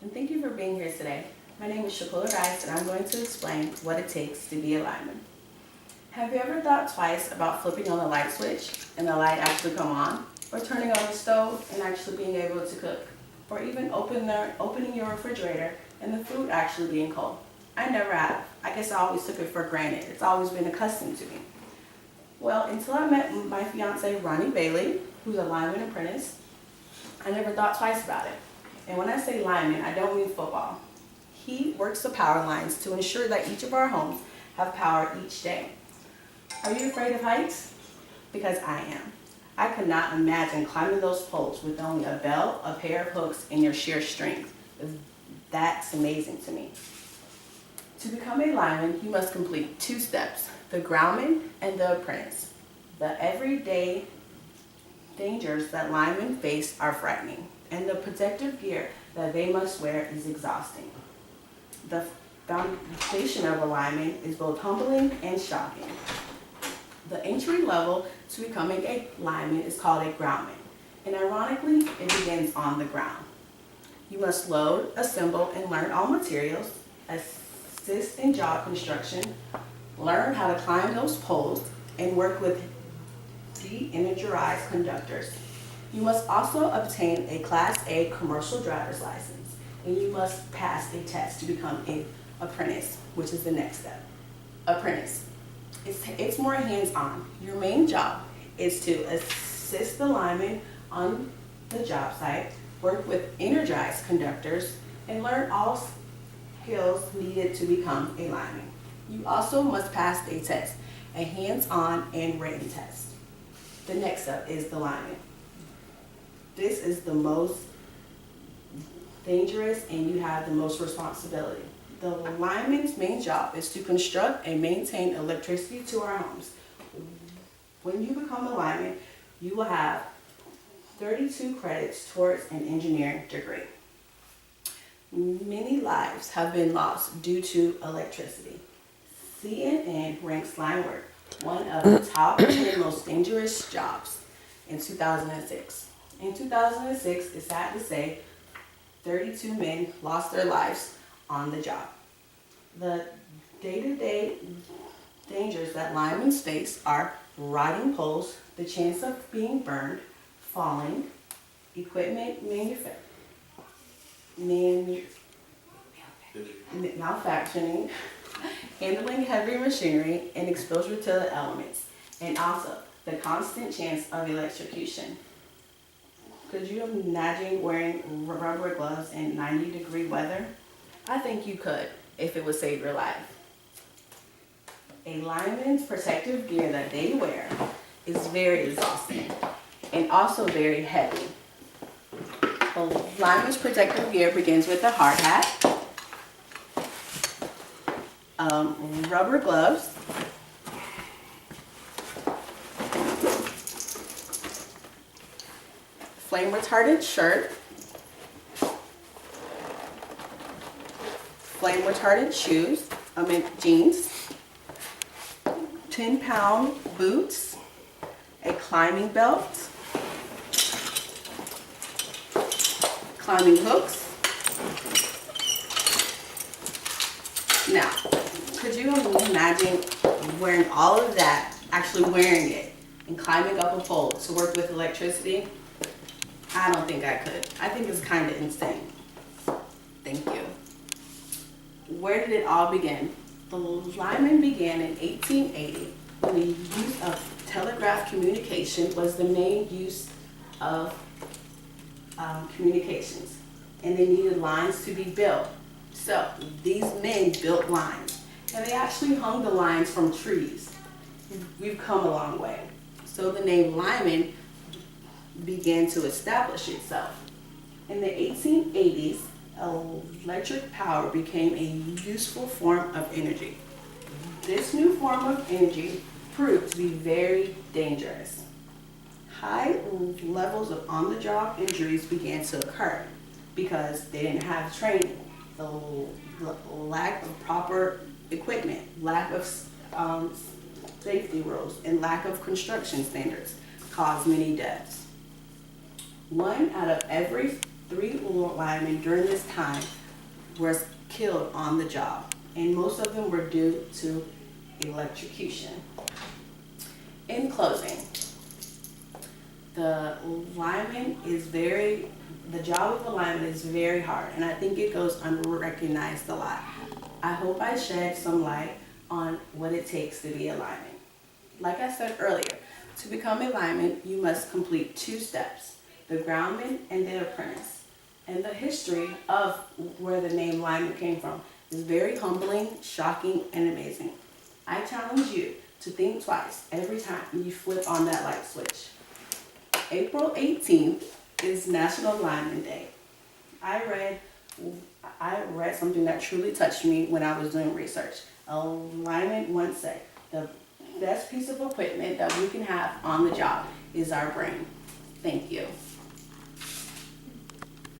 and thank you for being here today. My name is Shakula Rice, and I'm going to explain what it takes to be a lineman. Have you ever thought twice about flipping on the light switch and the light actually come on? Or turning on the stove and actually being able to cook? Or even opening your refrigerator and the food actually being cold? I never have. I guess I always took it for granted. It's always been accustomed to me. Well, until I met my fiance, Ronnie Bailey, who's a lineman apprentice, I never thought twice about it. And when I say lineman, I don't mean football. He works the power lines to ensure that each of our homes have power each day. Are you afraid of heights? Because I am. I could not imagine climbing those poles with only a belt, a pair of hooks, and your sheer strength. That's amazing to me. To become a lineman, you must complete 2 steps, the groundman and the apprentice. The everyday dangers that linemen face are frightening, and the protective gear that they must wear is exhausting. The foundation of a lineman is both humbling and shocking. The entry level to becoming a lineman is called a groundman, and ironically, it begins on the ground. You must load, assemble, and learn all materials, assist in job construction, learn how to climb those poles, and work with de-energized conductors. You must also obtain a Class A commercial driver's license, and you must pass a test to become an apprentice, which is the next step. Apprentice. It's more hands-on. Your main job is to assist the lineman on the job site, work with energized conductors, and learn all skills needed to become a lineman. You also must pass a test, a hands-on and written test. The next step is the lineman. This is the most dangerous and you have the most responsibility. The lineman's main job is to construct and maintain electricity to our homes. When you become a lineman, you will have 32 credits towards an engineering degree. Many lives have been lost due to electricity. CNN ranks line work one of the top 10 most dangerous jobs in 2006. In 2006, it's sad to say, 32 men lost their lives on the job. The day-to-day dangers that linemen face are rotting poles, the chance of being burned, falling, equipment malfunctioning, handling heavy machinery, and exposure to the elements, and also the constant chance of electrocution. Could you imagine wearing rubber gloves in 90-degree weather? I think you could, if it would save your life. A lineman's protective gear that they wear is very exhausting and also very heavy. A lineman's protective gear begins with a hard hat, rubber gloves, flame retardant shirt, flame retardant shoes, jeans, 10-pound boots, a climbing belt, climbing hooks. Now, could you imagine wearing all of that, actually wearing it, and climbing up a pole to work with electricity? I don't think I could. I think it's kind of insane. Thank you. Where did it all begin? The lineman began in 1880 when the use of telegraph communication was the main use of communications, and they needed lines to be built. So these men built lines, and they actually hung the lines from trees. We've come a long way. So the name lineman began to establish itself. In the 1880s, electric power became a useful form of energy. This new form of energy proved to be very dangerous. High levels of on-the-job injuries began to occur because they didn't have training, the lack of proper equipment, lack of safety rules, and lack of construction standards caused many deaths. 1 out of every 3 linemen during this time were killed on the job, and most of them were due to electrocution. In closing, the job of a lineman is very hard, and I think it goes unrecognized a lot. I hope I shed some light on what it takes to be a lineman. Like I said earlier, to become a lineman, you must complete 2 steps, the groundman and the apprentice. And the history of where the name lineman came from is very humbling, shocking, and amazing. I challenge you to think twice every time you flip on that light switch. April 18th is National Lineman Day. I read something that truly touched me when I was doing research. A lineman once said, the best piece of equipment that we can have on the job is our brain. Thank you.